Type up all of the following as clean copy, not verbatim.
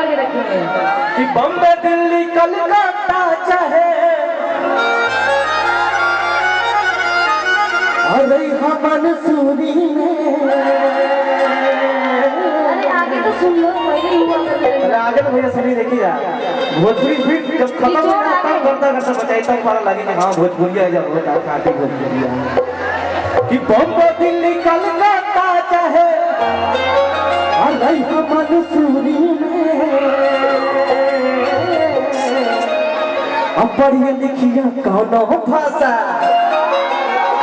पकड़ के रखेंगे कि बम्बे दिल्ली कलकत्ता चाहे अरे हमन सूरी में। अरे आगे तो सुन लो, पहले हुआ अरे आगे तो भैया सुनी देखी जा भोजपुरी फिर जब खत्म हो जाए तब करता करता बचाई तब पता लगे कि हाँ भोजपुरिया जब होता काटे भोजपुरिया कि बम्बे दिल्ली कलकत्ता चाहे अरे हमन सूरी में। अब पढ़िए लिखिए कौनो भाषा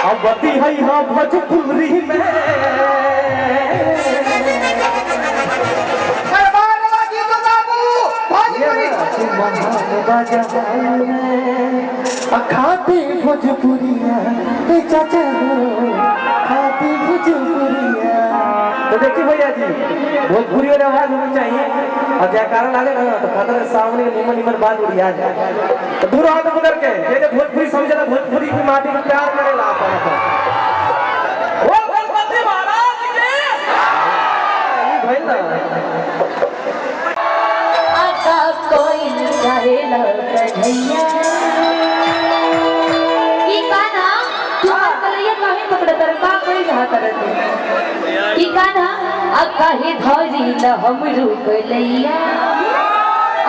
अब बती है हाँ भोजपुरी में। खाते भोजपुरिया चाचा खाते भोजपुरिया। तो देखिए भैया जी भोजपुरी वाले आवाज होनी चाहिए और जयकारा लगे ना तो खतरे सामने निमन निमन बात उड़िया जाए तो दूर हाथ पकड़ के ये भोजपुरी समझे भोजपुरी की माटी में प्यार करेला वो गणपति महाराज के भाई आका कोई चाहे लड़ैया की काना तू कलैया काहे पकड़ कर का कोई रहा करत की काना आका ही धरी ल हम रुक लैया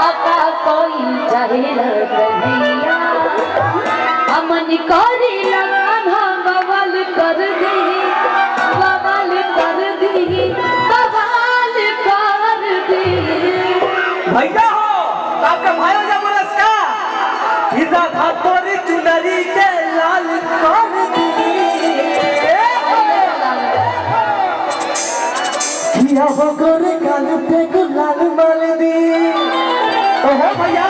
आका कोई चाहे लड़ैया अमन करी लगा बवाल कर दे बवाल कर दे बवाल कर दे भैया हो आपका भाई हो जा मुरस्का सीधा धातोरी चुनरी के लाल कर दी किया वो गोरे काल पे गुलाल माल दी। ओहो भैया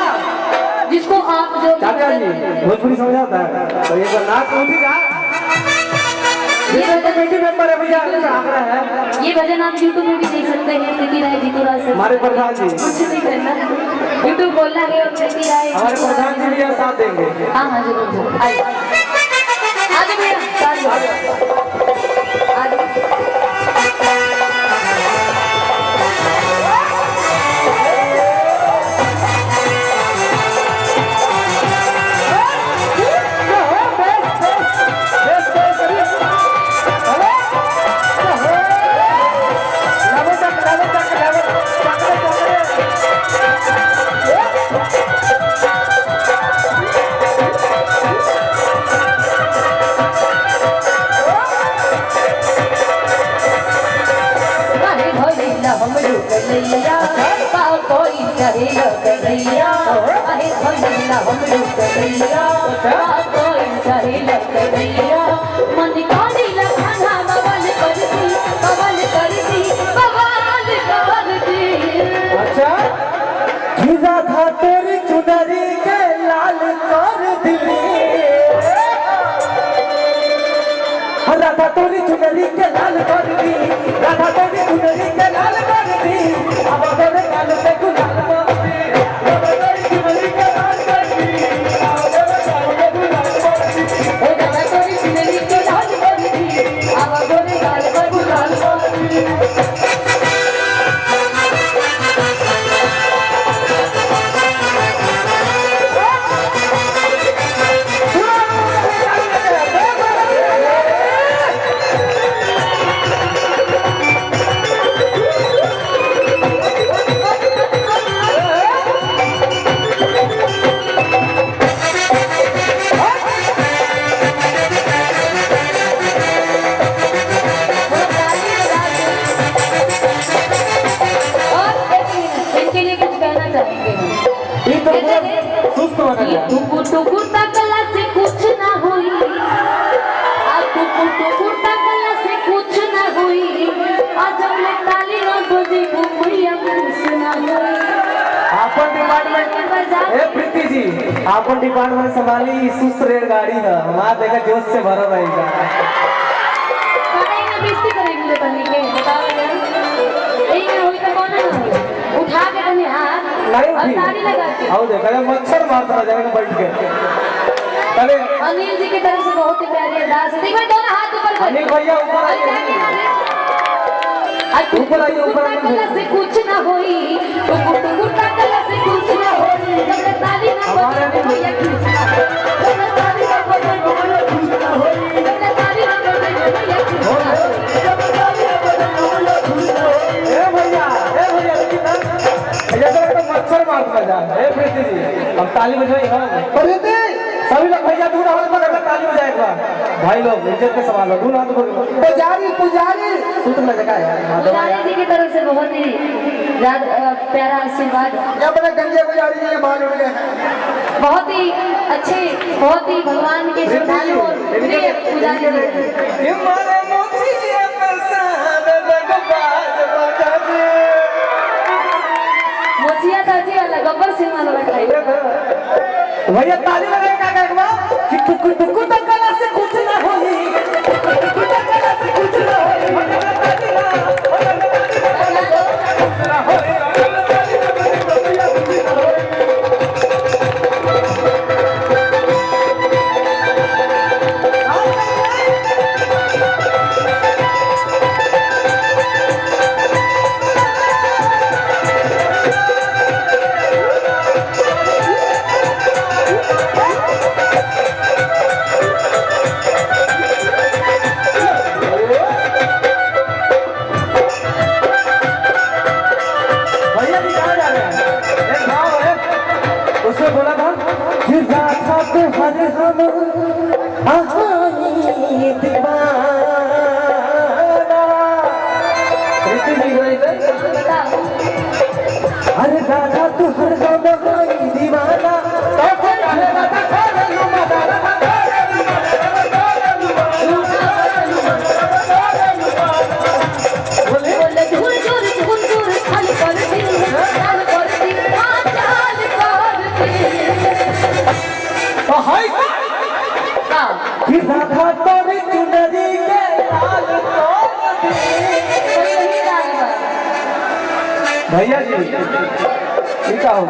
जिसको आप जो चाचा जी भोजपुरी समझाता है तो एक बार नाच उठी जा ये कमेटी मेंबर है भैया आगरा है। ये भजन आप YouTube में भी देख सकते हैं प्रीति राय जीतू राय से हमारे प्रधान जी कुछ नहीं करना YouTube बोलना है और प्रीति राय हमारे प्रधान जी भी साथ देंगे। हाँ हाँ जरूर आइए आगे भैया आगे लैया का कोई चाहे लड़ैया अरे भैया हम रुक लैया का कोई चाहे लड़ैया मन काली लखाना बवाल करती बवाल करती बवाल करती। अच्छा खिजा था तेरी चुनरी के लाल कर दी राधा तोरी चुनरी के लाल कर दी राधा तोरी चुनरी के लाल कर दी अब तोरे काल पे गुलाल कर दी अब तोरी चुनरी के लाल कर दी अब तोरे काल पे गुलाल कर दी ओ राधा तोरी चुनरी के लाल कर दी अब तोरे काल पे गुलाल कर दी। टुकुर टुकुर तकला से कुछ ना हुई टुकुर टुकुर तकला से कुछ ना हुई आज हमने ताली न बजी भूमिया कुछ ना हुई। आपन डिपार्टमेंट ए प्रीति जी आपन डिपार्टमेंट संभाली सुस्त रेलगाड़ी है हमारा देखा जोश से भरा रहेगा कहीं ना बेइज्जती करेंगे बनी के बताओ यार यही ना होई तो कौन है उठा के तने हाथ नहीं और ताली लगा के आओ देखा मच्छर मारता जाएगा बैठ के अरे अनिल जी की तरफ से बहुत ही प्यारी अरदास है। देखो दोनों हाथ ऊपर कर अनिल भैया ऊपर आइए ऊपर आइए ऊपर से कुछ ना होई टुकुर टुकुर महारानी भैया कृष्णा जगतारी बदल भैया कृष्णा जगतारी बदल भैया कृष्णा ए भैया देखिए ना भैया तो मच्छर मार दिया जा ए प्रीति जी हम ताली बजाई हम प्रीति सभी लोग भैया दूर हाथ में करके ताली बजाएगा भाई लोग इज्जत के सवाल हो दूर हाथ में पुजारी सूत्र में जगह है पुजारी जी की तरफ से बहुत ही प्यारा आशीर्वाद ये बड़े गंजे पुजारी जी बाल उड़ गए बहुत ही अच्छे बहुत ही भगवान के श्रद्धालु और प्रिय पुजारी जी हमारे मोतिया प्रसाद भगवान बाजा मोचिया दादी वाला गब्बर सिंह वाला बैठाई भैया ताली लगाए का कहवा कि टुक टुक टकला से कुछ ना होई टुक टकला से कुछ ना होई ताली ना बोला था कि राधा पे हर हम आहानी दीवाना प्रीति जी बोली तो अरे राधा तू हर हम आहानी दीवाना तो अरे राधा खाने लो मदारा बोले बोले झूर झूर झूर झूर खाल कर दी चाल कर दी हाय कि राधा तोरी चुनरी के लाल तोड़ भैया जी ठीक हो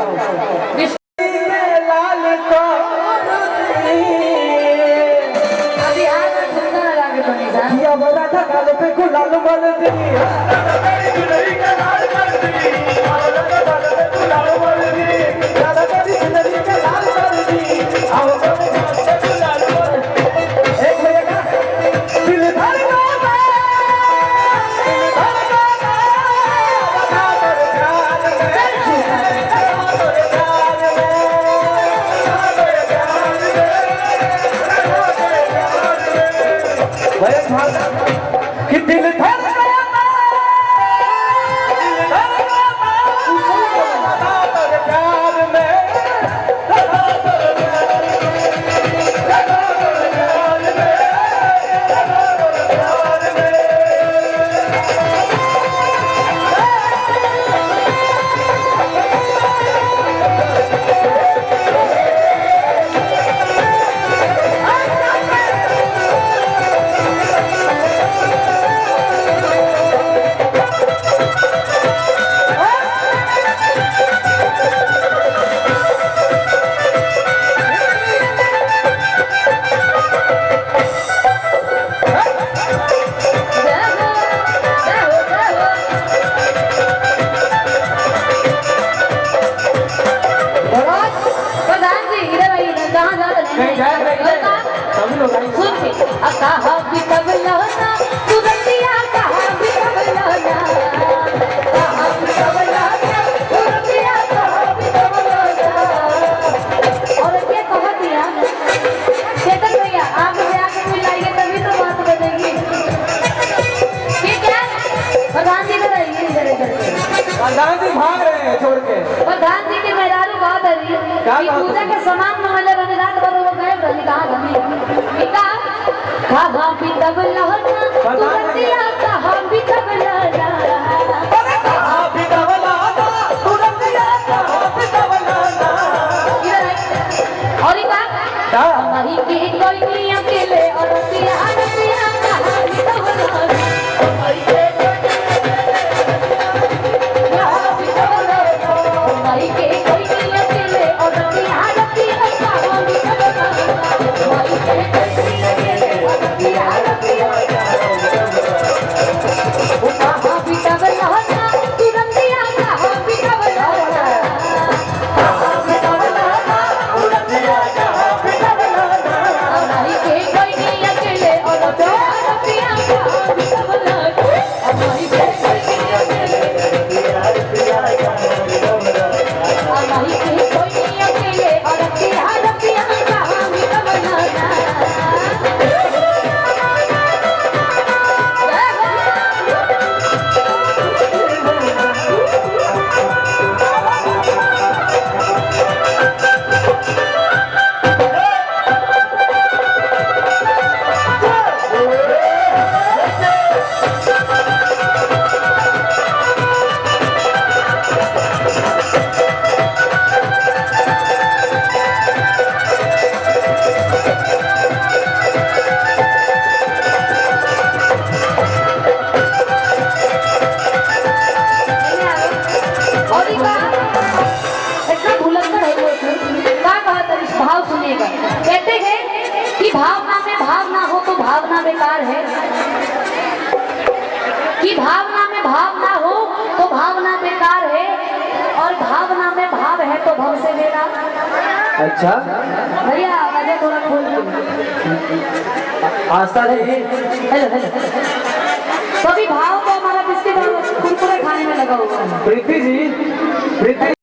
लाल अभी हाथ में सुंदर लगा के बनी था किया बड़ा था काल पे गुलाल मल दी चुनरी के लाल कर दी गुलाल मल दी राधा तोरी चुनरी के लाल कर दी आओ कि दिल धर कहा भी तब लौना तुरंतिया कहा भी तब लौना कहा भी तब लौना तुरंतिया कहा भी तब लौना और ये कहा दिया चेतन भैया आप मुझे आके मिलाइए तभी तो बात बनेगी ठीक है प्रधान जी इधर आइए इधर प्रधान जी भाग रहे हैं छोड़ के प्रधान जी के मेहरारू बात है कि पूजा के सामान मंगले रहने रात भर वो गए रही कहा गमी कहा भी तब लौना तुरंतिया कहा भी तब लौना कहा भी तब लौना तुरंतिया कहा भी तब लौना और एक बात हमारी की कोई नहीं अकेले और रतिया रतिया कहा भी तब लौना हमारी के कोई नहीं अकेले और रतिया रतिया कहा भी तब लौना हमारी के कोई नहीं अकेले और रतिया रतिया कहा भी तब भाव ना हो तो भावना बेकार है, कि भावना में भाव ना हो तो भावना बेकार है, और भावना में भाव है तो भव से मेरा। अच्छा भैया आवाज़ें थोड़ा खोल के। आस्था नहीं। हेलो हेलो, तो अभी भाव तो हमारा बिस्किट और कुरकुरे खाने में लगा हुआ है। प्रीति जी, प्रीति